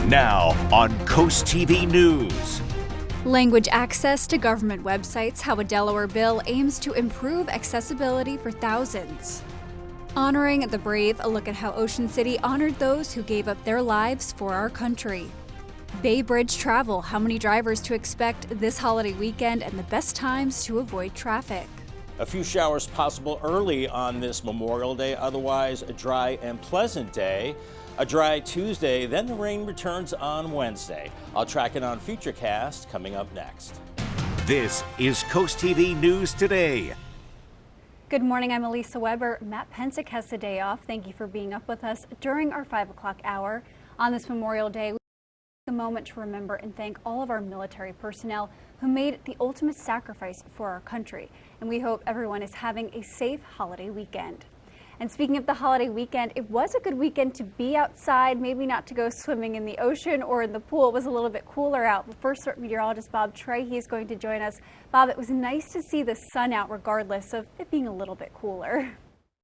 Now on CoastTV News. Language access to government websites, how a Delaware bill aims to improve accessibility for thousands. Honoring the brave, a look at how Ocean City honored those who gave up their lives for our country. Bay Bridge travel, how many drivers to expect this holiday weekend and the best times to avoid traffic. A few showers possible early on this Memorial Day, otherwise a dry and pleasant day. A dry Tuesday, then the rain returns on Wednesday. I'll track it on Futurecast coming up next. This is CoastTV News Today. Good morning, I'm Elisa Weber. Matt Pensick has the day off. Thank you for being up with us during our 5 o'clock hour. On this Memorial Day, we take a moment to remember and thank all of our military personnel who made the ultimate sacrifice for our country. And we hope everyone is having a safe holiday weekend. And speaking of the holiday weekend, it was a good weekend to be outside, maybe not to go swimming in the ocean or in the pool. It was a little bit cooler out. But first, meteorologist Bob Trey, he's going to join us. Bob, it was nice to see the sun out regardless of it being a little bit cooler.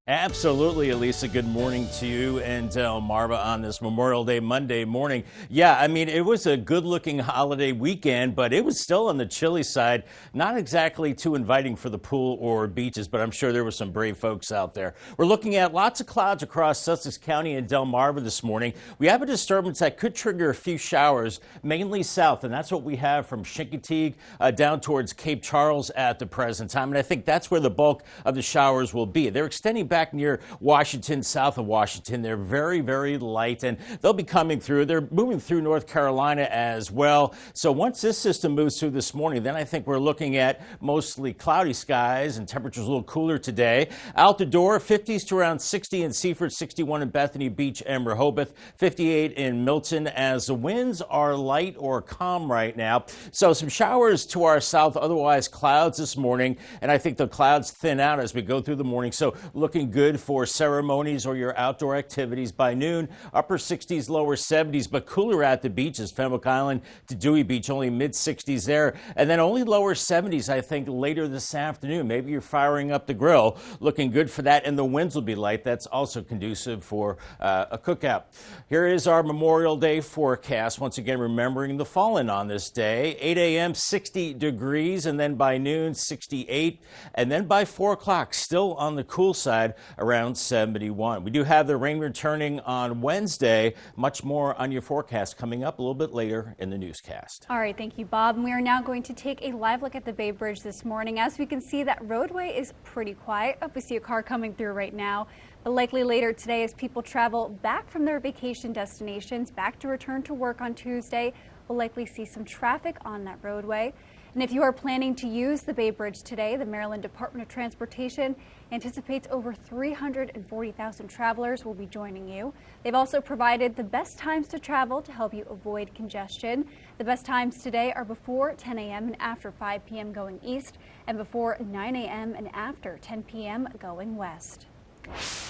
Absolutely, Elisa. Good morning to you and Marva on this Memorial Day Monday morning. Yeah, I mean, it was a good-looking holiday weekend, but it was still on the chilly side. Not exactly too inviting for the pool or beaches, but I'm sure there were some brave folks out there. We're looking at lots of clouds across Sussex County and Delmarva this morning. We have a disturbance that could trigger a few showers, mainly south, and that's what we have from Chincoteague down towards Cape Charles at the present time. And I think that's where the bulk of the showers will be. They're extending back near Washington, south of Washington. They're very, very light, and they'll be coming through. They're moving through North Carolina as well. So once this system moves through this morning, then I think we're looking at mostly cloudy skies and temperatures a little cooler today. Out the door, 50s to around 60 in Seaford, 61 in Bethany Beach and Rehoboth, 58 in Milton, as the winds are light or calm right now. So some showers to our south, otherwise clouds this morning, and I think the clouds thin out as we go through the morning. So looking good for ceremonies or your outdoor activities by noon. Upper 60s, lower 70s, but cooler at the beaches. Fenwick Island to Dewey Beach, only mid 60s there. And then only lower 70s, I think, later this afternoon. Maybe you're firing up the grill. Looking good for that. And the winds will be light. That's also conducive for a cookout. Here is our Memorial Day forecast. Once again, remembering the fallen on this day. 8 a.m., 60 degrees. And then by noon, 68. And then by 4 o'clock, still on the cool side, around 71. We do have the rain returning on Wednesday. Much more on your forecast coming up a little bit later in the newscast. All right, thank you, Bob. And we are now going to take a live look at the Bay Bridge this morning. As we can see, that roadway is pretty quiet. Oh, we see a car coming through right now. But likely later today, as people travel back from their vacation destinations, back to return to work on Tuesday, we'll likely see some traffic on that roadway. And if you are planning to use the Bay Bridge today, the Maryland Department of Transportation anticipates over 340,000 travelers will be joining you. They've also provided the best times to travel to help you avoid congestion. The best times today are before 10 a.m. and after 5 p.m. going east, and before 9 a.m. and after 10 p.m. going west.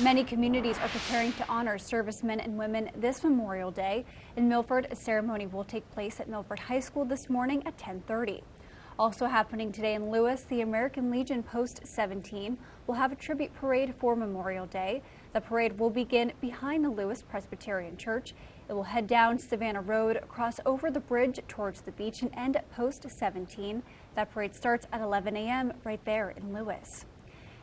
Many communities are preparing to honor servicemen and women this Memorial Day. In Milford, a ceremony will take place at Milford High School this morning at 10:30. Also happening today in Lewis, the American Legion Post 17 will have a tribute parade for Memorial Day. The parade will begin behind the Lewis Presbyterian Church. It will head down Savannah Road, cross over the bridge towards the beach, and end at Post 17. That parade starts at 11 a.m. right there in Lewis.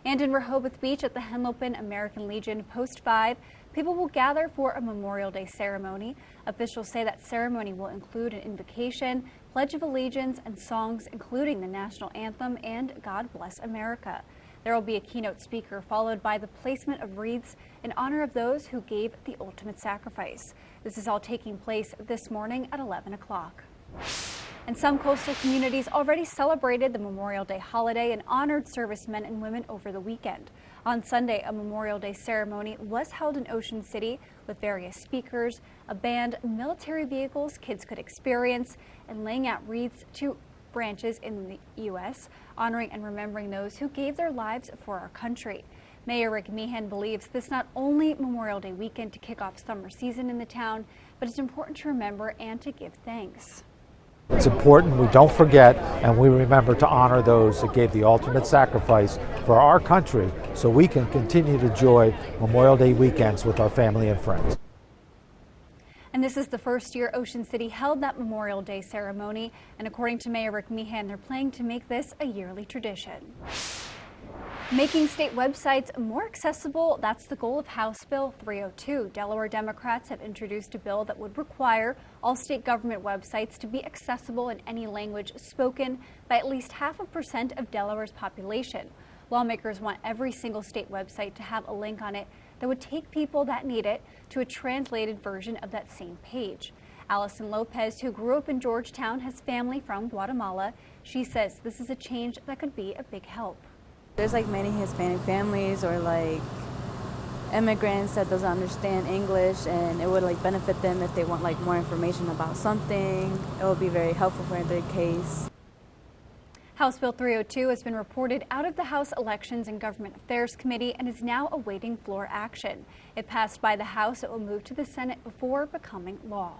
And in Rehoboth Beach at the Henlopen American Legion Post 5, people will gather for a Memorial Day ceremony. Officials say that ceremony will include an invocation, Pledge of Allegiance, and songs including the national anthem and God Bless America. There will be a keynote speaker followed by the placement of wreaths in honor of those who gave the ultimate sacrifice. This is all taking place this morning at 11 o'clock. And some coastal communities already celebrated the Memorial Day holiday and honored servicemen and women over the weekend. On Sunday, a Memorial Day ceremony was held in Ocean City with various speakers, a band, military vehicles kids could experience, and laying out wreaths to branches in the U.S., honoring and remembering those who gave their lives for our country. Mayor Rick Meehan believes this not only Memorial Day weekend to kick off summer season in the town, but it's important to remember and to give thanks. It's important we don't forget and we remember to honor those that gave the ultimate sacrifice for our country so we can continue to enjoy Memorial Day weekends with our family and friends. And this is the first year Ocean City held that Memorial Day ceremony. And according to Mayor Rick Meehan, they're planning to make this a yearly tradition. Making state websites more accessible, that's the goal of House Bill 302. Delaware Democrats have introduced a bill that would require all state government websites to be accessible in any language spoken by at least 0.5% of Delaware's population. Lawmakers want every single state website to have a link on it that would take people that need it to a translated version of that same page. Allison Lopez, who grew up in Georgetown, has family from Guatemala. She says this is a change that could be a big help. There's like many Hispanic families or like immigrants that doesn't understand English, and it would like benefit them if they want like more information about something. It would be very helpful for their case. House Bill 302 has been reported out of the House Elections and Government Affairs Committee and is now awaiting floor action. It passed by the House. It will move to the Senate before becoming law.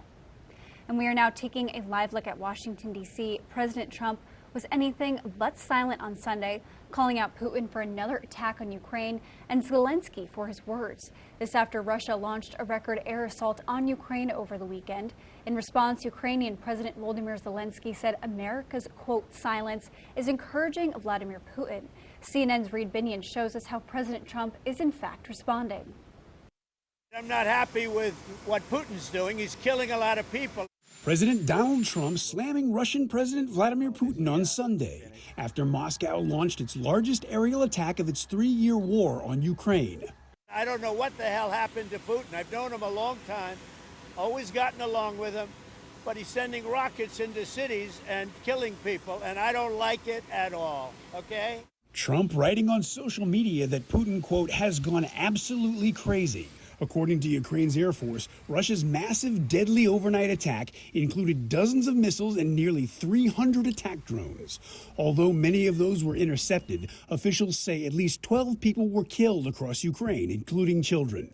And we are now taking a live look at Washington, D.C. President Trump was anything but silent on Sunday, calling out Putin for another attack on Ukraine and Zelensky for his words. This after Russia launched a record air assault on Ukraine over the weekend. In response, Ukrainian President Volodymyr Zelensky said America's, quote, silence is encouraging Vladimir Putin. CNN's Reed Binion shows us how President Trump is in fact responding. I'm not happy with what Putin's doing. He's killing a lot of people. President Donald Trump slamming Russian President Vladimir Putin on Sunday after Moscow launched its largest aerial attack of its 3-year war on Ukraine. I don't know what the hell happened to Putin. I've known him a long time, always gotten along with him, but he's sending rockets into cities and killing people, and I don't like it at all, okay? Trump writing on social media that Putin, quote, has gone absolutely crazy. According to Ukraine's Air Force, Russia's massive, deadly overnight attack included dozens of missiles and nearly 300 attack drones. Although many of those were intercepted, officials say at least 12 people were killed across Ukraine, including children.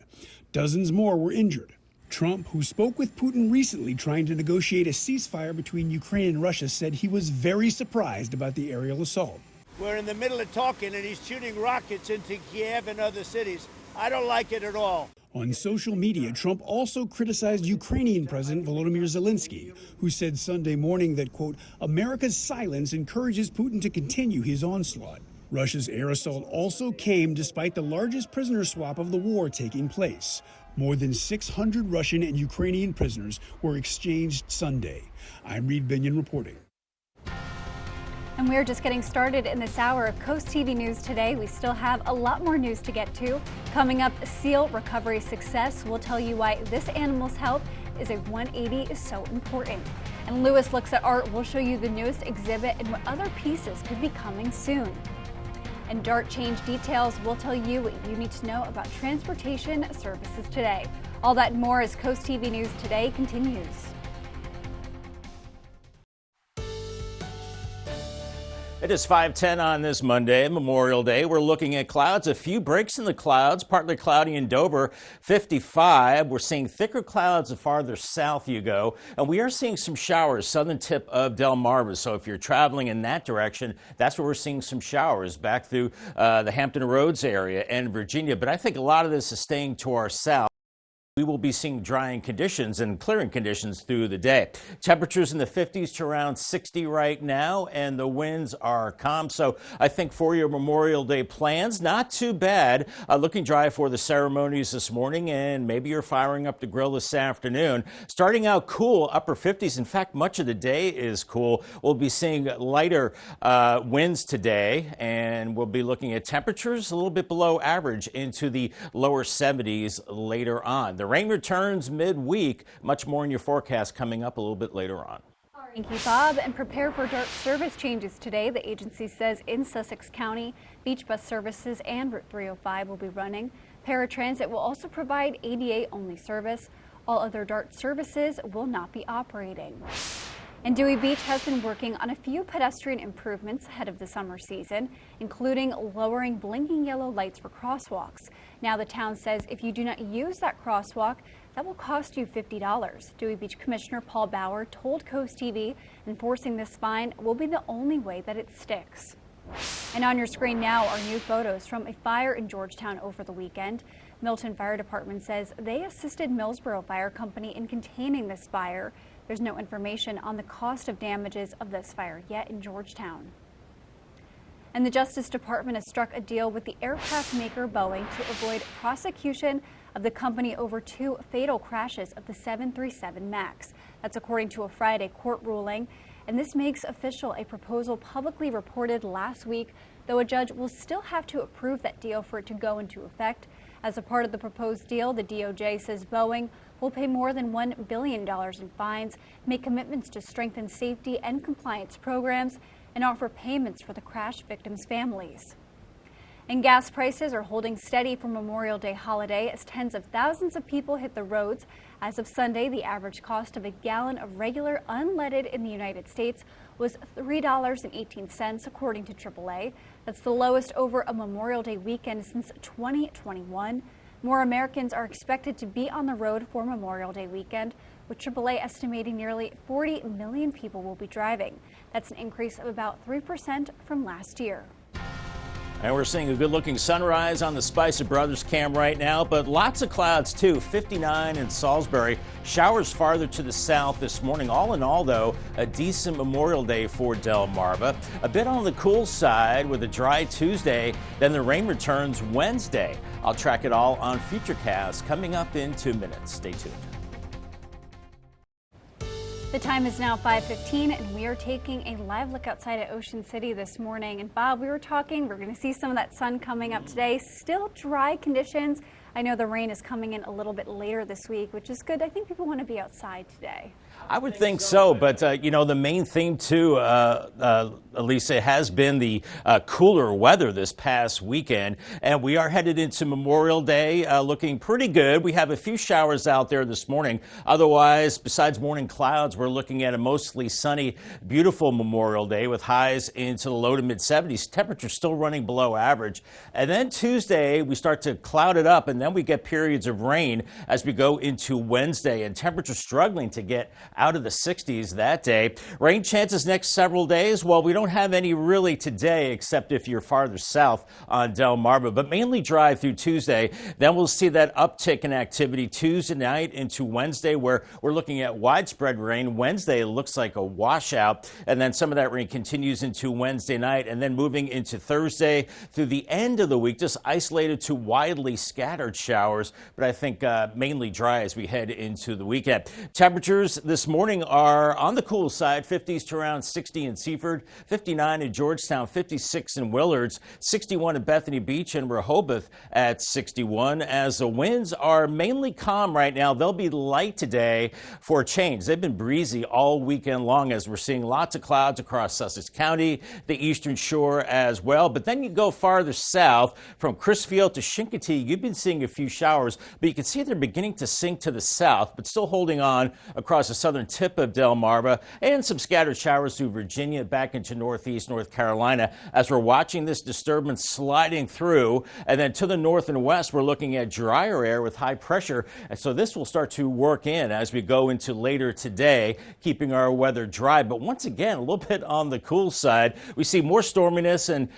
Dozens more were injured. Trump, who spoke with Putin recently trying to negotiate a ceasefire between Ukraine and Russia, said he was very surprised about the aerial assault. We're in the middle of talking, and he's shooting rockets into Kiev and other cities. I don't like it at all. On social media, Trump also criticized Ukrainian President Volodymyr Zelensky, who said Sunday morning that, quote, America's silence encourages Putin to continue his onslaught. Russia's air assault also came despite the largest prisoner swap of the war taking place. More than 600 Russian and Ukrainian prisoners were exchanged Sunday. I'm Reed Binion reporting. And we're just getting started in this hour of Coast TV News today. We still have a lot more news to get to. Coming up, seal recovery success. We'll tell you why this animal's health is a 180 is so important. And Lewis looks at art. We'll show you the newest exhibit and what other pieces could be coming soon. And DART change details. We'll tell you what you need to know about transportation services today. All that and more as Coast TV News today continues. It is 5:10 on this Monday, Memorial Day. We're looking at clouds, a few breaks in the clouds, partly cloudy in Dover, 55. We're seeing thicker clouds the farther south you go, and we are seeing some showers, southern tip of Delmarva. So if you're traveling in that direction, that's where we're seeing some showers back through the Hampton Roads area and Virginia. But I think a lot of this is staying to our south. We will be seeing drying conditions and clearing conditions through the day. Temperatures in the 50s to around 60 right now, and the winds are calm. So I think for your Memorial Day plans, not too bad. Looking dry for the ceremonies this morning, and maybe you're firing up the grill this afternoon. Starting out cool, upper 50s. In fact, much of the day is cool. We'll be seeing lighter winds today, and we'll be looking at temperatures a little bit below average into the lower 70s later on. The rain returns midweek. Much more in your forecast coming up a little bit later on. Thank you, Bob. And prepare for DART service changes today. The agency says in Sussex County, beach bus services and Route 305 will be running. Paratransit will also provide ADA-only service. All other DART services will not be operating. And Dewey Beach has been working on a few pedestrian improvements ahead of the summer season, including lowering blinking yellow lights for crosswalks. Now the town says if you do not use that crosswalk, that will cost you $50. Dewey Beach Commissioner Paul Bauer told Coast TV enforcing this fine will be the only way that it sticks. And on your screen now are new photos from a fire in Georgetown over the weekend. Milton Fire Department says they assisted Millsboro Fire Company in containing this fire. There's no information on the cost of damages of this fire yet in Georgetown. And the Justice Department has struck a deal with the aircraft maker Boeing to avoid prosecution of the company over 2 fatal crashes of the 737 MAX. That's according to a Friday court ruling. And this makes official a proposal publicly reported last week, though a judge will still have to approve that deal for it to go into effect. As a part of the proposed deal, the DOJ says Boeing will pay more than $1 billion in fines, make commitments to strengthen safety and compliance programs, and offer payments for the crash victims' families. And gas prices are holding steady for Memorial Day holiday as tens of thousands of people hit the roads. As of Sunday, the average cost of a gallon of regular unleaded in the United States was $3.18, according to AAA. That's the lowest over a Memorial Day weekend since 2021. More Americans are expected to be on the road for Memorial Day weekend, with AAA estimating nearly 40 million people will be driving. That's an increase of about 3% from last year. And we're seeing a good-looking sunrise on the Spicer Brothers cam right now, but lots of clouds too. 59 in Salisbury. Showers farther to the south this morning. All in all, though, a decent Memorial Day for Delmarva. A bit on the cool side with a dry Tuesday. Then the rain returns Wednesday. I'll track it all on Futurecast coming up in 2 minutes. Stay tuned. The time is now 5:15, and we are taking a live look outside at Ocean City this morning. And Bob, we're going to see some of that sun coming up today. Still dry conditions. I know the rain is coming in a little bit later this week, which is good. I think people want to be outside today. I would think so, but you know, the main thing too, Elisa, has been the cooler weather this past weekend, and we are headed into Memorial Day looking pretty good. We have a few showers out there this morning. Otherwise, besides morning clouds, we're looking at a mostly sunny, beautiful Memorial Day with highs into the low to mid 70s. Temperatures still running below average. And then Tuesday, we start to cloud it up, and then we get periods of rain as we go into Wednesday, and temperatures struggling to get out of the 60s that day. Rain chances next several days. Well, we don't have any really today, except if you're farther south on Delmarva, but mainly dry through Tuesday. Then we'll see that uptick in activity Tuesday night into Wednesday, where we're looking at widespread rain. Wednesday looks like a washout, and then some of that rain continues into Wednesday night, and then moving into Thursday through the end of the week, just isolated to widely scattered showers, but I think mainly dry as we head into the weekend. Temperatures this morning are on the cool side, 50s to around 60 in Seaford, 59 in Georgetown, 56 in Willards, 61 in Bethany Beach and Rehoboth at 61. As the winds are mainly calm right now, they'll be light today for a change. They've been breezy all weekend long as we're seeing lots of clouds across Sussex County, the eastern shore as well. But then you go farther south from Crisfield to Chincoteague, you've been seeing a few showers, but you can see they're beginning to sink to the south, but still holding on across the southern tip of Delmarva, and some scattered showers through Virginia back into northeast North Carolina as we're watching this disturbance sliding through. And then to the north and west, we're looking at drier air with high pressure. And so this will start to work in as we go into later today, keeping our weather dry. But once again, a little bit on the cool side. We see more storminess and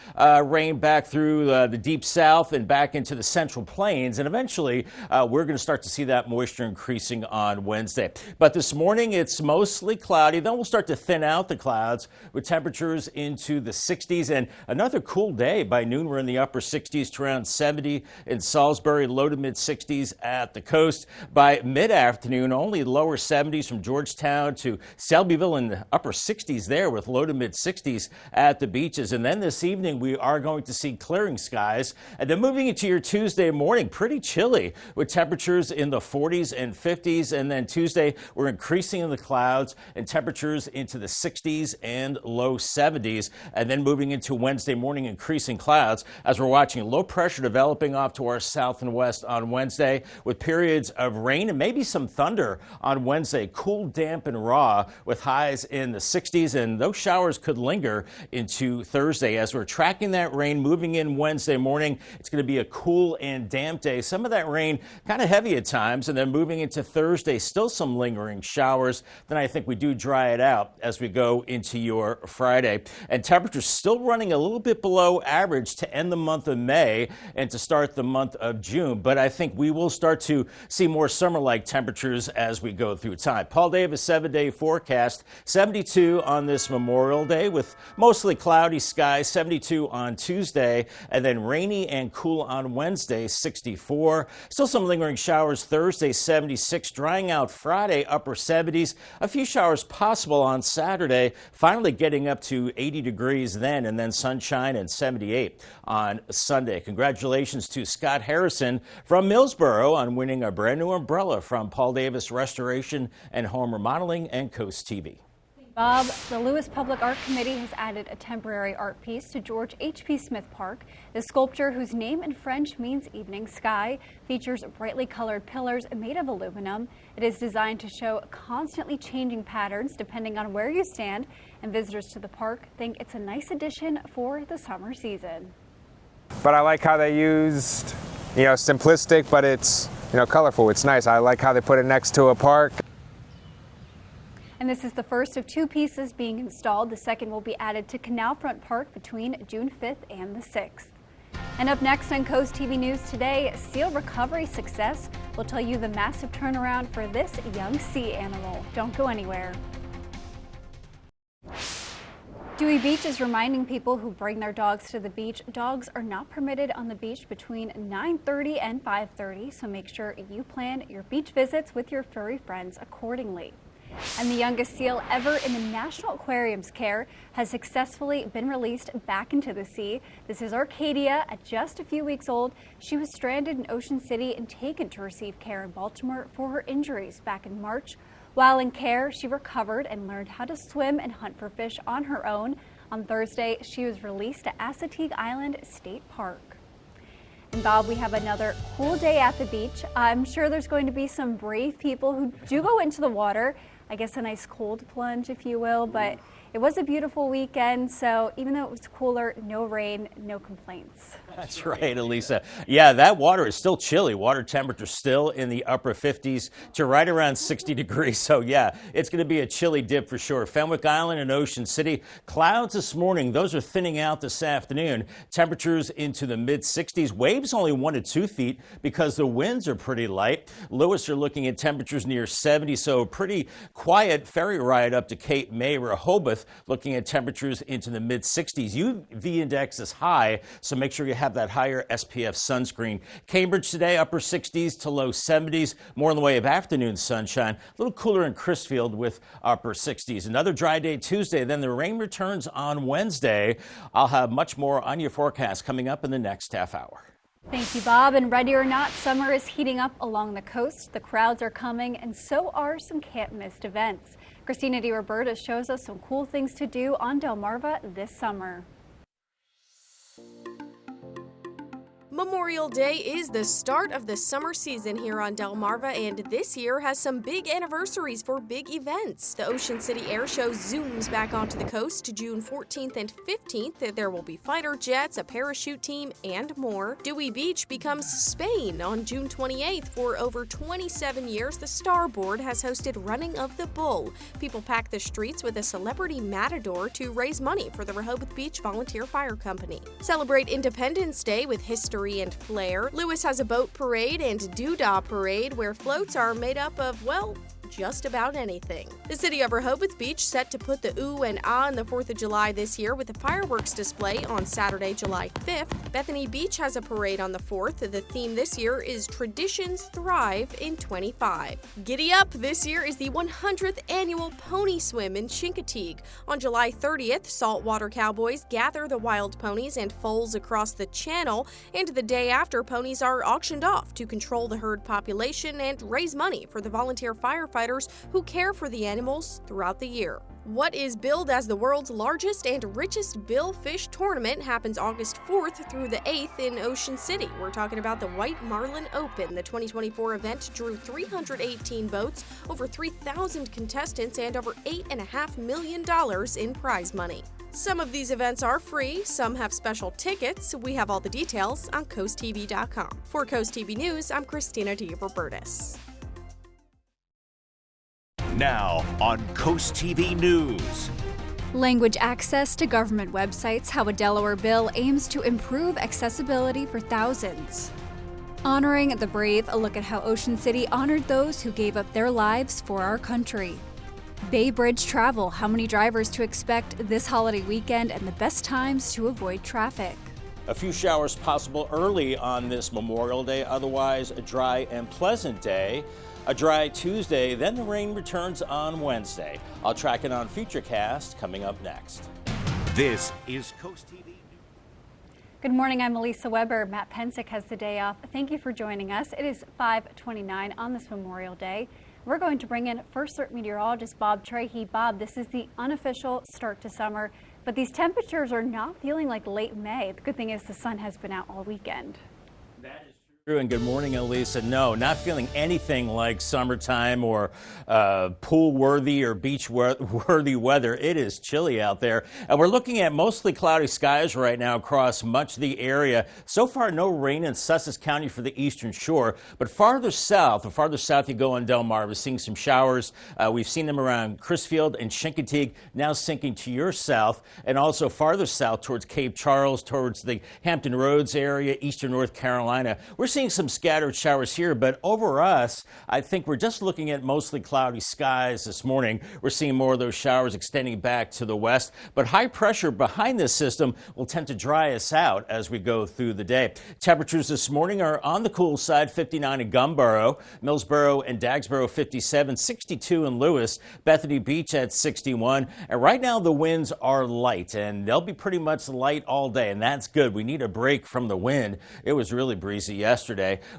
rain back through the deep south and back into the central plains. And eventually, we're going to start to see that moisture increasing on Wednesday. But this morning, it's mostly cloudy. Then we'll start to thin out the clouds with temperatures into the 60s, and another cool day. By noon, we're in the upper 60s to around 70 in Salisbury, low to mid 60s at the coast. By mid-afternoon, only lower 70s from Georgetown to Selbyville, in the upper 60s there with low to mid 60s at the beaches. And then this evening, we are going to see clearing skies. And then moving into your Tuesday morning, pretty chilly with temperatures in the 40s and 50s. And then Tuesday, we're increasing in the clouds and temperatures into the 60s and low 70s. And then moving into Wednesday morning, increasing clouds as we're watching low pressure developing off to our south and west on Wednesday with periods of rain and maybe some thunder on Wednesday. Cool, damp, and raw with highs in the 60s, and those showers could linger into Thursday. As we're tracking that rain moving in Wednesday morning, it's going to be a cool and damp day. day. Some of that rain kind of heavy at times, and then moving into Thursday, still some lingering showers. Then I think we do dry it out as we go into your Friday. And temperatures still running a little bit below average to end the month of May and to start the month of June. But I think we will start to see more summer-like temperatures as we go through time. Paul Davis 7-day forecast, 72 on this Memorial Day with mostly cloudy skies, 72 on Tuesday, and then rainy and cool on Wednesday, 64. Still some lingering showers Thursday, 76, drying out Friday, upper 70s. A few showers possible on Saturday, finally getting up to 80 degrees then, and then sunshine and 78 on Sunday. Congratulations to Scott Harrison from Millsboro on winning a brand new umbrella from Paul Davis Restoration and Home Remodeling and Coast TV. Bob, the Lewis Public Art Committee has added a temporary art piece to George H.P. Smith Park. The sculpture, whose name in French means evening sky, features brightly colored pillars made of aluminum. It is designed to show constantly changing patterns depending on where you stand, and visitors to the park think it's a nice addition for the summer season. But I like how they used, simplistic, but it's, colorful. It's nice. I like how they put it next to a park. And this is the first of 2 pieces being installed. The second will be added to Canal Front Park between June 5th and the 6th. And up next on Coast TV News today, seal recovery success. We'll tell you the massive turnaround for this young sea animal. Don't go anywhere. Dewey Beach is reminding people who bring their dogs to the beach, dogs are not permitted on the beach between 9:30 and 5:30, so make sure you plan your beach visits with your furry friends accordingly. And the youngest seal ever in the National Aquarium's care has successfully been released back into the sea. This is Arcadia, at just a few weeks old. She was stranded in Ocean City and taken to receive care in Baltimore for her injuries back in March. While in care, she recovered and learned how to swim and hunt for fish on her own. On Thursday, she was released to Assateague Island State Park. And Bob, we have another cool day at the beach. I'm sure there's going to be some brave people who do go into the water. I guess a nice cold plunge, if you will, but it was a beautiful weekend, so even though it was cooler, no rain, no complaints. That's right, Elisa. Yeah, that water is still chilly. Water temperature still in the upper 50s to right around 60 degrees. So yeah, it's going to be a chilly dip for sure. Fenwick Island and Ocean City, clouds this morning. Those are thinning out this afternoon. Temperatures into the mid 60s. Waves only 1 to 2 feet because the winds are pretty light. Lewis, you're looking at temperatures near 70, so pretty quiet ferry ride up to Cape May, Rehoboth, looking at temperatures into the mid 60s. UV index is high, so make sure you have that higher SPF sunscreen. Cambridge today, upper 60s to low 70s, more in the way of afternoon sunshine. A little cooler in Crisfield with upper 60s. Another dry day Tuesday, then the rain returns on Wednesday. I'll have much more on your forecast coming up in the next half hour. Thank you, Bob. And ready or not, summer is heating up along the coast. The crowds are coming, and so are some can't-miss events. Christina DiRoberta shows us some cool things to do on Delmarva this summer. Memorial Day is the start of the summer season here on Delmarva, and this year has some big anniversaries for big events. The Ocean City Air Show zooms back onto the coast June 14th and 15th. There will be fighter jets, a parachute team, and more. Dewey Beach becomes Spain on June 28th. For over 27 years, the Starboard has hosted Running of the Bull. People pack the streets with a celebrity matador to raise money for the Rehoboth Beach Volunteer Fire Company. Celebrate Independence Day with history and flair. Lewis has a boat parade and doodah parade where floats are made up of, well, just about anything. The city of Rehoboth Beach set to put the ooh and ah on the 4th of July this year with a fireworks display on Saturday, July 5th. Bethany Beach has a parade on the 4th. The theme this year is Traditions Thrive in 25. Giddy up! This year is the 100th annual Pony Swim in Chincoteague. On July 30th, saltwater cowboys gather the wild ponies and foals across the channel, and the day after, ponies are auctioned off to control the herd population and raise money for the volunteer firefighters who care for the animals throughout the year. What is billed as the world's largest and richest billfish tournament happens August 4th through the 8th in Ocean City. We're talking about the White Marlin Open. The 2024 event drew 318 boats, over 3,000 contestants, and over $8.5 million in prize money. Some of these events are free, some have special tickets. We have all the details on CoastTV.com. For Coast TV News, I'm Christina DeRobertis. Now on Coast TV News. Language access to government websites, how a Delaware bill aims to improve accessibility for thousands. Honoring the brave, a look at how Ocean City honored those who gave up their lives for our country. Bay Bridge travel, how many drivers to expect this holiday weekend and the best times to avoid traffic. A few showers possible early on this Memorial Day, otherwise a dry and pleasant day. A dry Tuesday, then the rain returns on Wednesday. I'll track it on Futurecast coming up next. This is Coast TV. Good morning, I'm Melissa Weber. Matt Pensick has the day off. Thank you for joining us. It is 5:29 on this Memorial Day. We're going to bring in First Alert meteorologist Bob Trahey. Bob, this is the unofficial start to summer, but these temperatures are not feeling like late May. The good thing is the sun has been out all weekend. That is true, and good morning, Elisa. No, not feeling anything like summertime or pool-worthy or beach-worthy weather. It is chilly out there, and we're looking at mostly cloudy skies right now across much of the area. So far, no rain in Sussex County for the eastern shore, but the farther south you go on Delmarva, we're seeing some showers. We've seen them around Crisfield and Chincoteague, now sinking to your south, and also farther south towards Cape Charles, towards the Hampton Roads area, eastern North Carolina. We're seeing some scattered showers here, but over us, I think we're just looking at mostly cloudy skies this morning. We're seeing more of those showers extending back to the west, but high pressure behind this system will tend to dry us out as we go through the day. Temperatures this morning are on the cool side, 59 in Gumboro, Millsboro and Dagsboro 57, 62 in Lewis, Bethany Beach at 61, and right now the winds are light, and they'll be pretty much light all day, and that's good. We need a break from the wind. It was really breezy yesterday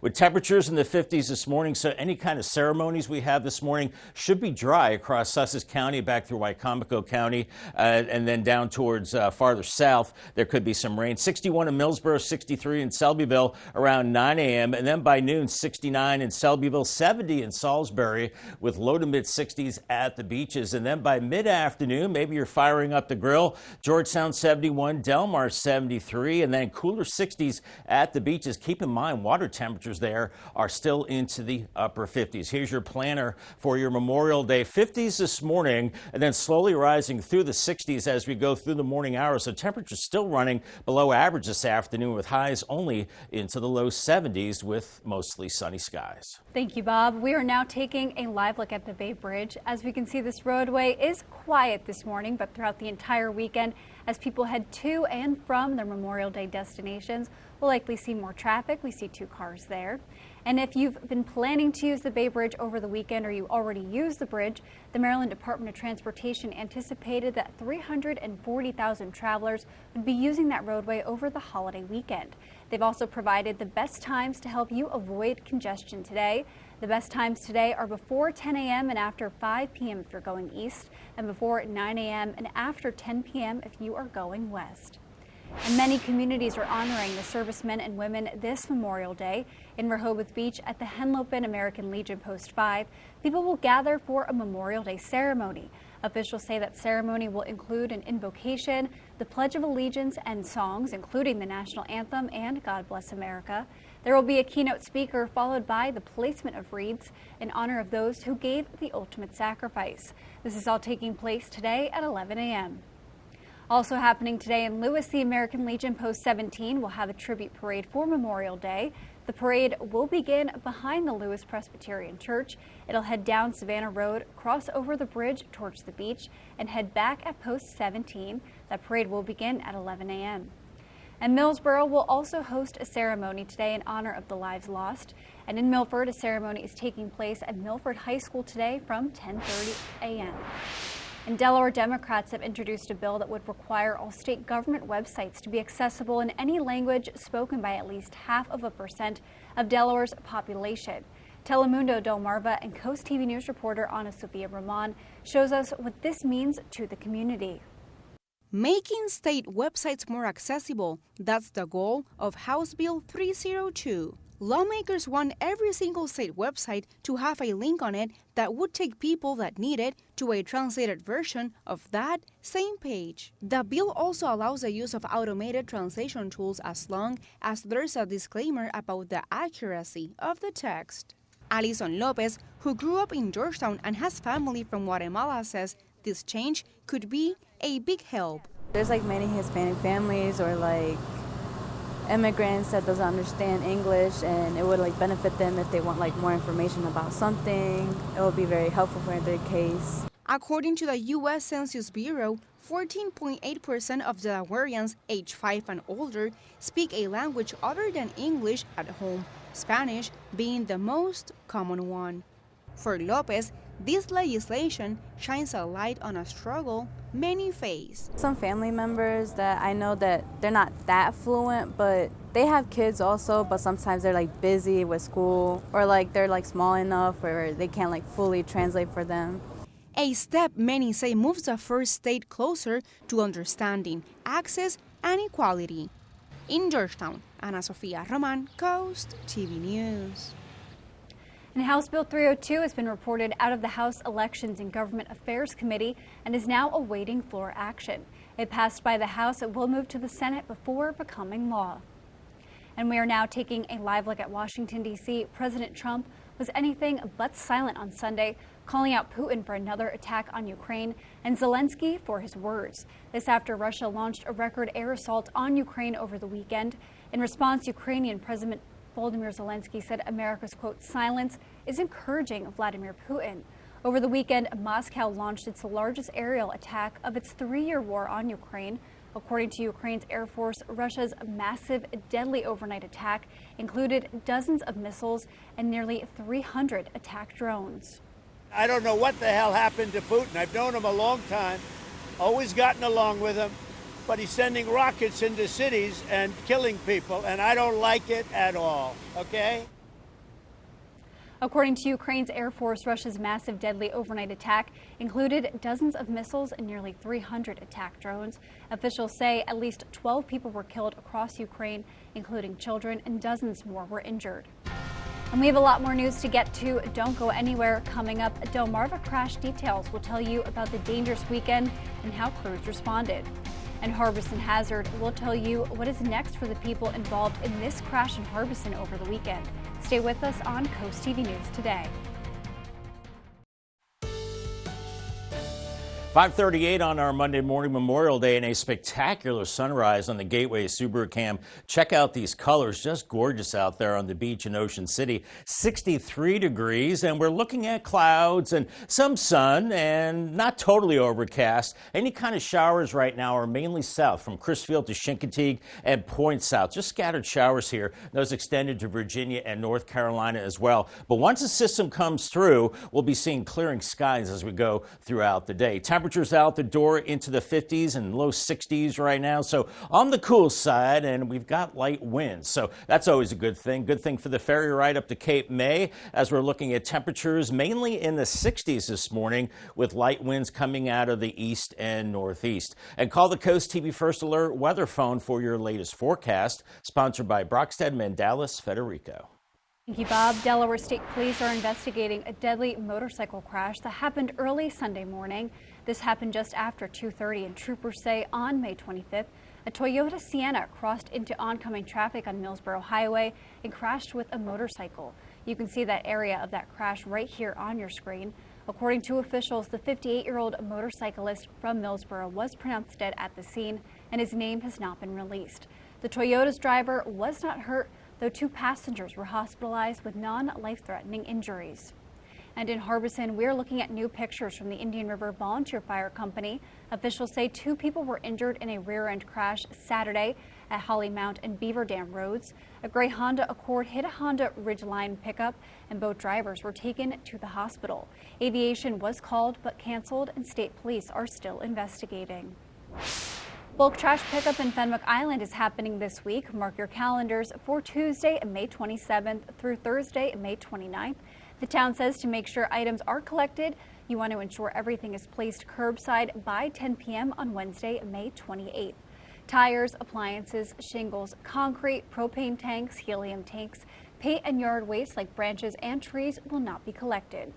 with temperatures in the 50s this morning, so any kind of ceremonies we have this morning should be dry across Sussex County, back through Wycomico County, and then down towards farther south. There could be some rain. 61 in Millsboro, 63 in Selbyville around 9 a.m., and then by noon, 69 in Selbyville, 70 in Salisbury, with low to mid 60s at the beaches. And then by mid-afternoon, maybe you're firing up the grill. Georgetown 71, Delmar 73, and then cooler 60s at the beaches. Keep in mind, water temperatures there are still into the upper 50s. Here's your planner for your Memorial Day. 50s this morning, and then slowly rising through the 60s as we go through the morning hours. So temperatures still running below average this afternoon, with highs only into the low 70s with mostly sunny skies. Thank you, Bob. We are now taking a live look at the Bay Bridge. As we can see, this roadway is quiet this morning, but throughout the entire weekend, as people head to and from their Memorial Day destinations, we'll likely see more traffic. We see 2 cars there. And if you've been planning to use the Bay Bridge over the weekend, or you already used the bridge, the Maryland Department of Transportation anticipated that 340,000 travelers would be using that roadway over the holiday weekend. They've also provided the best times to help you avoid congestion today. The best times today are before 10 a.m. and after 5 p.m. if you're going east, and before 9 a.m. and after 10 p.m. if you are going west. And many communities are honoring the servicemen and women this Memorial Day. In Rehoboth Beach at the Henlopen American Legion Post 5, people will gather for a Memorial Day ceremony. Officials say that ceremony will include an invocation, the Pledge of Allegiance, and songs, including the national anthem and God Bless America. There will be a keynote speaker, followed by the placement of wreaths in honor of those who gave the ultimate sacrifice. This is all taking place today at 11 a.m. Also happening today in Lewis, the American Legion Post 17 will have a tribute parade for Memorial Day. The parade will begin behind the Lewis Presbyterian Church. It'll head down Savannah Road, cross over the bridge towards the beach, and head back at Post 17. That parade will begin at 11 a.m. And Millsboro will also host a ceremony today in honor of the lives lost. And in Milford, a ceremony is taking place at Milford High School today from 10:30 a.m. And Delaware Democrats have introduced a bill that would require all state government websites to be accessible in any language spoken by at least 0.5% of Delaware's population. Telemundo Delmarva and Coast TV News reporter Ana Sofia Ramon shows us what this means to the community. Making state websites more accessible, that's the goal of House Bill 302. Lawmakers want every single state website to have a link on it that would take people that need it to a translated version of that same page. The bill also allows the use of automated translation tools as long as there's a disclaimer about the accuracy of the text. Alison Lopez, who grew up in Georgetown and has family from Guatemala, says this change could be a big help. There's like many Hispanic families or like immigrants that doesn't understand English, and it would like benefit them if they want like more information about something. It would be very helpful for their case. According to the U.S. Census Bureau, 14.8% of Delawareans age 5 and older speak a language other than English at home, Spanish being the most common one. For Lopez, this legislation shines a light on a struggle many face. Some family members that I know that they're not that fluent, but they have kids also, but sometimes they're like busy with school, or like they're like small enough where they can't like fully translate for them. A step many say moves the first state closer to understanding, access, and equality. In Georgetown, Ana Sofia Roman, Coast TV News. And House Bill 302 has been reported out of the House Elections and Government Affairs Committee and is now awaiting floor action. It passed by the House. It will move to the Senate before becoming law. And we are now taking a live look at Washington, D.C. President Trump was anything but silent on Sunday, calling out Putin for another attack on Ukraine and Zelensky for his words. This after Russia launched a record air assault on Ukraine over the weekend. In response, Ukrainian President Volodymyr Zelensky said America's, quote, silence is encouraging Vladimir Putin. Over the weekend, Moscow launched its largest aerial attack of its 3-year war on Ukraine. According to Ukraine's Air Force, Russia's massive, deadly overnight attack included dozens of missiles and nearly 300 attack drones. I don't know what the hell happened to Putin. I've known him a long time, always gotten along with him, but he's sending rockets into cities and killing people, and I don't like it at all, okay? According to Ukraine's Air Force, Russia's massive, deadly overnight attack included dozens of missiles and nearly 300 attack drones. Officials say at least 12 people were killed across Ukraine, including children, and dozens more were injured. And we have a lot more news to get to. Don't go anywhere. Coming up, Delmarva crash details will tell you about the dangerous weekend and how crews responded. And Harbison Hazard will tell you what is next for the people involved in this crash in Harbison over the weekend. Stay with us on Coast TV News today. 5:38 on our Monday morning, Memorial Day, and a spectacular sunrise on the Gateway Subaru Cam. Check out these colors, just gorgeous out there on the beach in Ocean City. 63 degrees, and we're looking at clouds and some sun and not totally overcast. Any kind of showers right now are mainly south from Crisfield to Chincoteague and Point South. Just scattered showers here. Those extended to Virginia and North Carolina as well. But once the system comes through, we'll be seeing clearing skies as we go throughout the day. Temperatures out the door into the 50s and low 60s right now. So on the cool side, and we've got light winds. So that's always a good thing. Good thing for the ferry ride up to Cape May as we're looking at temperatures mainly in the 60s this morning with light winds coming out of the east and northeast. And call the Coast TV First Alert weather phone for your latest forecast. Sponsored by Brockstead Mandalis Federico. Thank you, Bob. Delaware State Police are investigating a deadly motorcycle crash that happened early Sunday morning. This happened just after 2:30, and troopers say on May 25th, a Toyota Sienna crossed into oncoming traffic on Millsboro Highway and crashed with a motorcycle. You can see that area of that crash right here on your screen. According to officials, the 58-year-old motorcyclist from Millsboro was pronounced dead at the scene, and his name has not been released. The Toyota's driver was not hurt, though 2 passengers were hospitalized with non-life-threatening injuries. And in Harbison, we're looking at new pictures from the Indian River Volunteer Fire Company. Officials say 2 people were injured in a rear-end crash Saturday at Holly Mount and Beaver Dam roads. A gray Honda Accord hit a Honda Ridgeline pickup, and both drivers were taken to the hospital. Aviation was called but canceled, and state police are still investigating. Bulk trash pickup in Fenwick Island is happening this week. Mark your calendars for Tuesday, May 27th through Thursday, May 29th. The town says to make sure items are collected, you want to ensure everything is placed curbside by 10 p.m. on Wednesday, May 28th. Tires, appliances, shingles, concrete, propane tanks, helium tanks, Paint and yard waste like branches and trees will not be collected.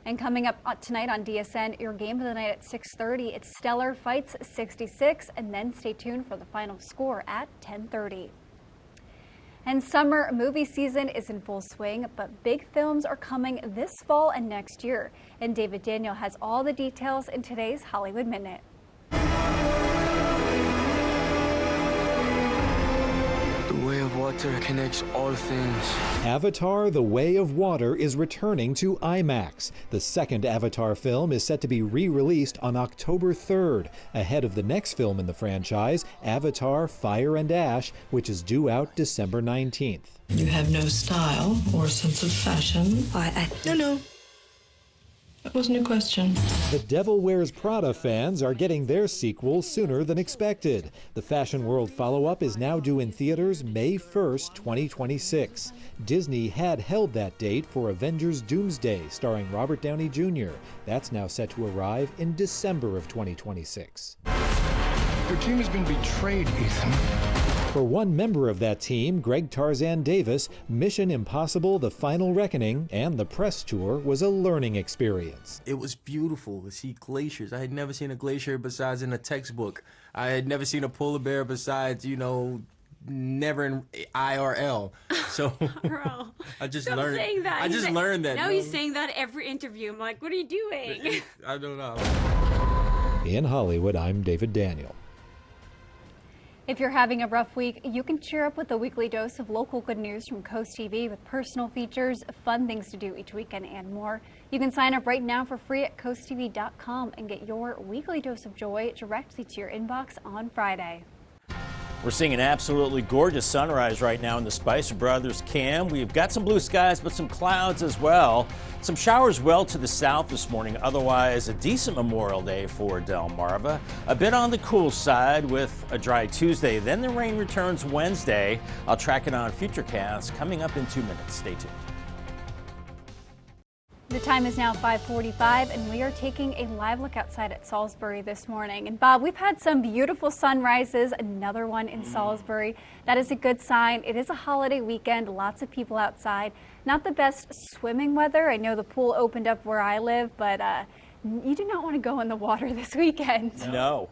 And coming up tonight on DSN, your game of the night at 6:30, it's Stellar Fights 66, and then stay tuned for the final score at 10:30. And summer movie season is in full swing, but big films are coming this fall and next year. And David Daniel has all the details in today's Hollywood Minute. The way of water connects all things. Avatar: The Way of Water is returning to IMAX. The second Avatar film is set to be re-released on October 3rd, ahead of the next film in the franchise, Avatar: Fire and Ash, which is due out December 19th. You have no style or sense of fashion. No. That wasn't a question. The Devil Wears Prada fans are getting their sequel sooner than expected. The Fashion World follow-up is now due in theaters May 1st, 2026. Disney had held that date for Avengers Doomsday, starring Robert Downey Jr. That's now set to arrive in December of 2026. Your team has been betrayed, Ethan. For one member of that team, Greg Tarzan Davis, Mission Impossible: The Final Reckoning and the press tour was a learning experience. It was beautiful to see glaciers. I had never seen a glacier besides in a textbook. I had never seen a polar bear besides, never in IRL. So Bro, I just stop learned. saying that. I just learned that. Now he's saying that every interview. I'm like, what are you doing? I don't know. In Hollywood, I'm David Daniel. If you're having a rough week, you can cheer up with a weekly dose of local good news from Coast TV with personal features, fun things to do each weekend, and more. You can sign up right now for free at CoastTV.com and get your weekly dose of joy directly to your inbox on Friday. We're seeing an absolutely gorgeous sunrise right now in the Spicer Brothers camp. We've got some blue skies, but some clouds as well. Some showers well to the south this morning. Otherwise, a decent Memorial Day for Delmarva. A bit on the cool side with a dry Tuesday. Then the rain returns Wednesday. I'll track it on Futurecast coming up in 2 minutes. Stay tuned. The time is now 5:45, and we are taking a live look outside at Salisbury this morning. And Bob, we've had some beautiful sunrises, another one in Salisbury. That is a good sign. It is a holiday weekend, lots of people outside. Not the best swimming weather. I know the pool opened up where I live, but you do not want to go in the water this weekend. No,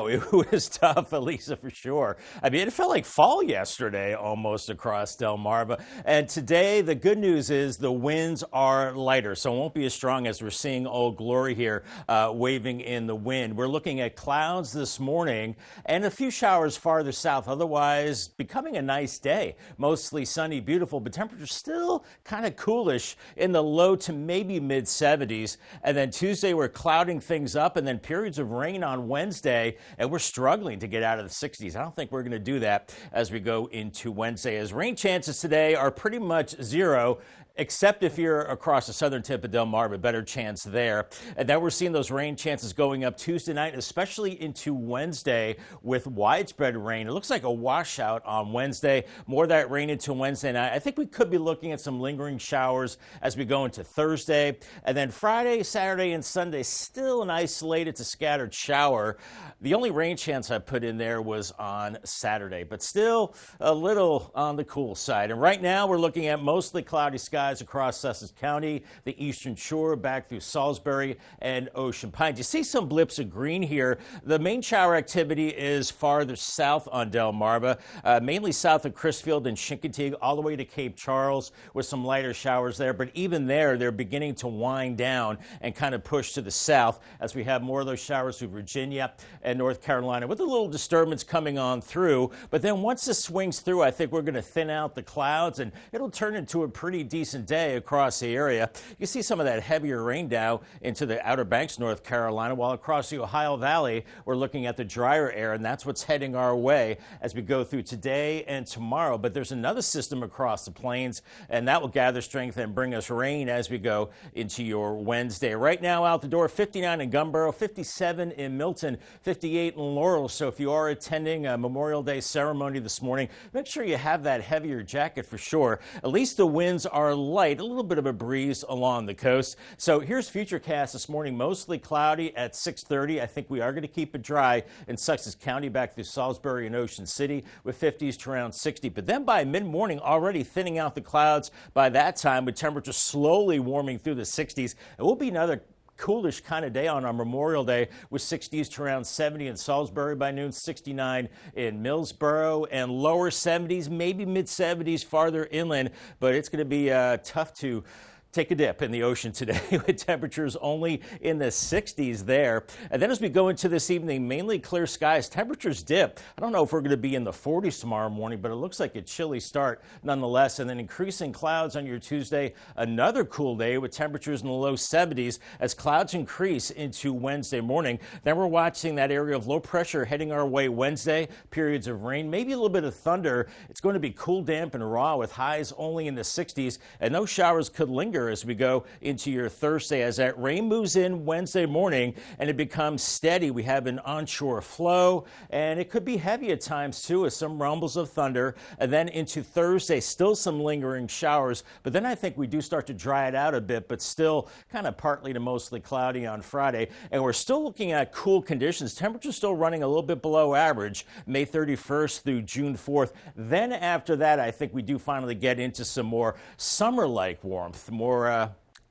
it was tough, Elisa, for sure. I mean, it felt like fall yesterday almost across Delmarva. And today, the good news is the winds are lighter, so it won't be as strong as we're seeing Old Glory here waving in the wind. We're looking at clouds this morning and a few showers farther south. Otherwise, becoming a nice day. Mostly sunny, beautiful, but temperatures still kind of coolish in the low to maybe mid-70s. And then Tuesday, we're clouding things up, and then periods of rain on Wednesday, and we're struggling to get out of the 60s. I don't think we're going to do that as we go into Wednesday, as rain chances today are pretty much zero, except if you're across the southern tip of Delmarva, better chance there. And then we're seeing those rain chances going up Tuesday night, especially into Wednesday with widespread rain. It looks like a washout on Wednesday. More of that rain into Wednesday night. I think we could be looking at some lingering showers as we go into Thursday. And then Friday, Saturday, and Sunday, still an isolated to scattered shower. The only rain chance I put in there was on Saturday, but still a little on the cool side. And right now we're looking at mostly cloudy skies across Sussex County, the eastern shore, back through Salisbury and Ocean Pines. You see some blips of green here. The main shower activity is farther south on Delmarva, mainly south of Crisfield and Chincoteague, all the way to Cape Charles with some lighter showers there. But even there, they're beginning to wind down and kind of push to the south as we have more of those showers through Virginia and North Carolina with a little disturbance coming on through. But then once this swings through, I think we're going to thin out the clouds and it'll turn into a pretty decent day across the area. You see some of that heavier rain down into the Outer Banks, North Carolina, while across the Ohio Valley, we're looking at the drier air, and that's what's heading our way as we go through today and tomorrow. But there's another system across the plains, and that will gather strength and bring us rain as we go into your Wednesday. Right now out the door, 59 in Gumboro, 57 in Milton, 58 in Laurel. So if you are attending a Memorial Day ceremony this morning, make sure you have that heavier jacket for sure. At least the winds are a little bit of a breeze along the coast. So here's Futurecast this morning, mostly cloudy at 6:30. I think we are going to keep it dry in Sussex County back through Salisbury and Ocean City with 50s to around 60. But then by mid-morning, already thinning out the clouds by that time with temperatures slowly warming through the 60s. It will be another coolish kind of day on our Memorial Day with 60s to around 70 in Salisbury by noon, 69 in Millsboro, and lower 70s, maybe mid 70s farther inland. But it's going to be tough to take a dip in the ocean today with temperatures only in the 60s there. And then as we go into this evening, mainly clear skies, temperatures dip. I don't know if we're going to be in the 40s tomorrow morning, but it looks like a chilly start nonetheless. And then increasing clouds on your Tuesday, another cool day with temperatures in the low 70s as clouds increase into Wednesday morning. Then we're watching that area of low pressure heading our way Wednesday, periods of rain, maybe a little bit of thunder. It's going to be cool, damp, and raw with highs only in the 60s, and those showers could linger as we go into your Thursday as that rain moves in Wednesday morning and it becomes steady. We have an onshore flow and it could be heavy at times too with some rumbles of thunder. And then into Thursday, still some lingering showers, but then I think we do start to dry it out a bit, but still kind of partly to mostly cloudy on Friday. And we're still looking at cool conditions. Temperatures still running a little bit below average May 31st through June 4th. Then after that, I think we do finally get into some more summer-like warmth, more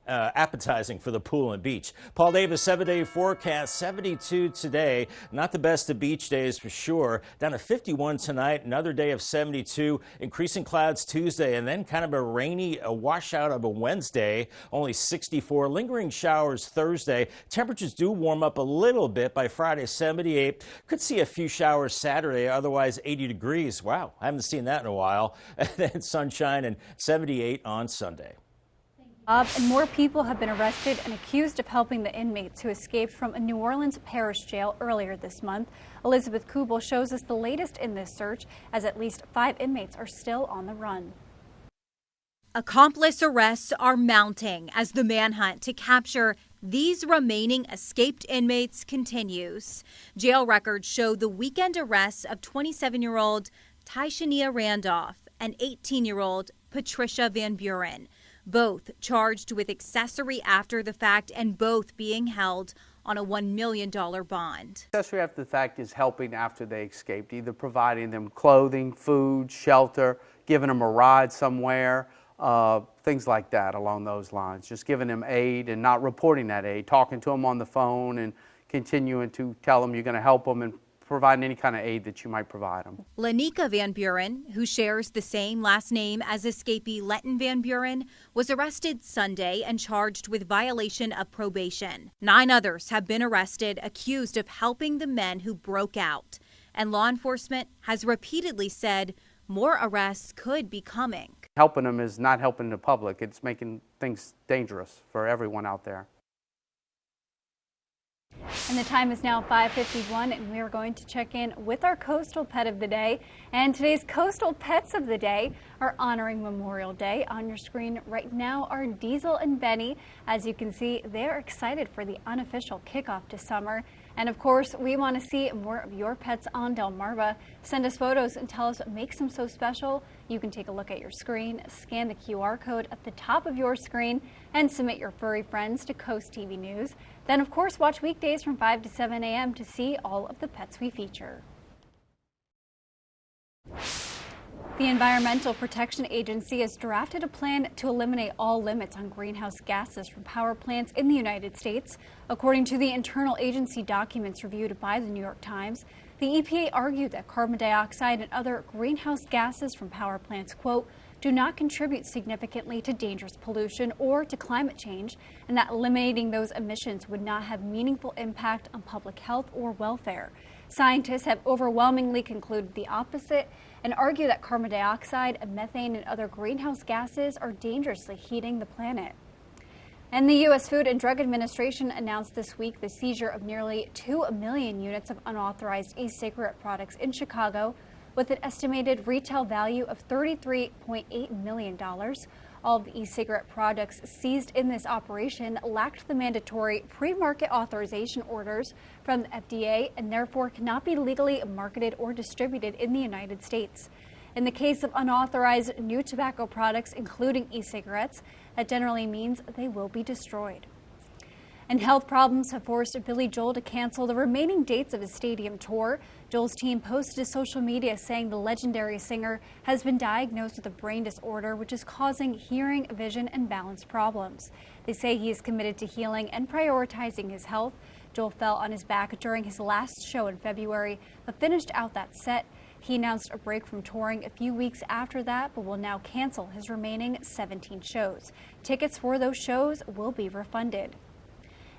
appetizing for the pool and beach. Paul Davis, 7-day forecast, 72 today. Not the best of beach days for sure. Down to 51 tonight, another day of 72. Increasing clouds Tuesday, and then kind of a rainy washout of a Wednesday, only 64. Lingering showers Thursday. Temperatures do warm up a little bit by Friday, 78. Could see a few showers Saturday, otherwise 80 degrees. Wow, I haven't seen that in a while. And then sunshine and 78 on Sunday. And more people have been arrested and accused of helping the inmates who escaped from a New Orleans parish jail earlier this month. Elizabeth Kubel shows us the latest in this search, as at least 5 inmates are still on the run. Accomplice arrests are mounting as the manhunt to capture these remaining escaped inmates continues. Jail records show the weekend arrests of 27-year-old Tyshania Randolph and 18-year-old Patricia Van Buren, both charged with accessory after the fact and both being held on a $1 million bond. Accessory after the fact is helping after they escaped, either providing them clothing, food, shelter, giving them a ride somewhere, things like that along those lines. Just giving them aid and not reporting that aid, talking to them on the phone and continuing to tell them you're going to help them and provide any kind of aid that you might provide them. Lanika Van Buren, who shares the same last name as escapee Letton Van Buren, was arrested Sunday and charged with violation of probation. 9 others have been arrested, accused of helping the men who broke out. And law enforcement has repeatedly said more arrests could be coming. Helping them is not helping the public. It's making things dangerous for everyone out there. And the time is now 5:51, and we are going to check in with our coastal pet of the day. And today's coastal pets of the day are honoring Memorial Day. On your screen right now are Diesel and Benny. As you can see, they're excited for the unofficial kickoff to summer. And of course, we want to see more of your pets on Delmarva. Send us photos and tell us what makes them so special. You can take a look at your screen, scan the QR code at the top of your screen, and submit your furry friends to Coast TV News. Then, of course, watch weekdays from 5 to 7 a.m. to see all of the pets we feature. The Environmental Protection Agency has drafted a plan to eliminate all limits on greenhouse gases from power plants in the United States. According to the internal agency documents reviewed by the New York Times, the EPA argued that carbon dioxide and other greenhouse gases from power plants, quote, do not contribute significantly to dangerous pollution or to climate change, and that eliminating those emissions would not have meaningful impact on public health or welfare. Scientists have overwhelmingly concluded the opposite and argue that carbon dioxide, methane, and other greenhouse gases are dangerously heating the planet. And the U.S. Food and Drug Administration announced this week the seizure of nearly 2 million units of unauthorized e-cigarette products in Chicago, with an estimated retail value of $33.8 million. All of the e-cigarette products seized in this operation lacked the mandatory pre-market authorization orders from the FDA and therefore cannot be legally marketed or distributed in the United States. In the case of unauthorized new tobacco products, including e-cigarettes, that generally means they will be destroyed. And health problems have forced Billy Joel to cancel the remaining dates of his stadium tour. Joel's team posted to social media saying the legendary singer has been diagnosed with a brain disorder, which is causing hearing, vision, and balance problems. They say he is committed to healing and prioritizing his health. Joel fell on his back during his last show in February, but finished out that set. He announced a break from touring a few weeks after that, but will now cancel his remaining 17 shows. Tickets for those shows will be refunded.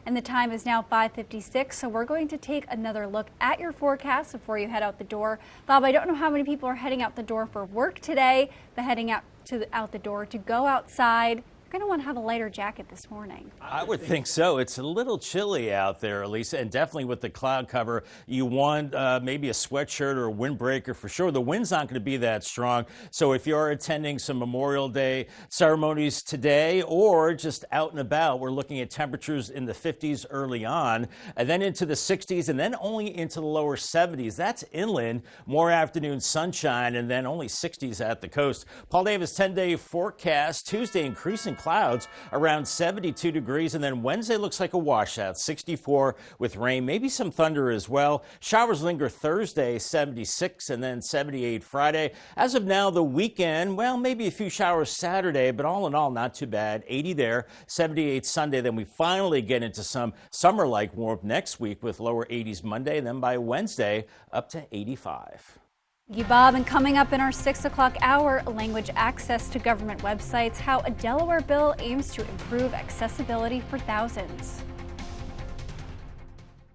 And the time is now 5:56, so we're going to take another look at your forecast before you head out the door. Bob, I don't know how many people are heading out the door for work today, but heading out the door to go outside. You're going to want to have a lighter jacket this morning. I would think so. It's a little chilly out there, Elisa, and definitely with the cloud cover, you want maybe a sweatshirt or a windbreaker for sure. The wind's not going to be that strong. So if you're attending some Memorial Day ceremonies today or just out and about, we're looking at temperatures in the 50s early on, and then into the 60s, and then only into the lower 70s. That's inland, more afternoon sunshine, and then only 60s at the coast. Paul Davis 10-day forecast. Tuesday, increasing clouds around 72 degrees, and then Wednesday looks like a washout, 64 with rain, maybe some thunder as well. Showers linger Thursday, 76, and then 78 Friday. As of now, the weekend, well, maybe a few showers Saturday, but all in all, not too bad. 80 there, 78 Sunday. Then we finally get into some summer-like warmth next week with lower 80s Monday, and then by Wednesday, up to 85. Thank you, Bob. And coming up in our 6 o'clock hour, language access to government websites, how a Delaware bill aims to improve accessibility for thousands.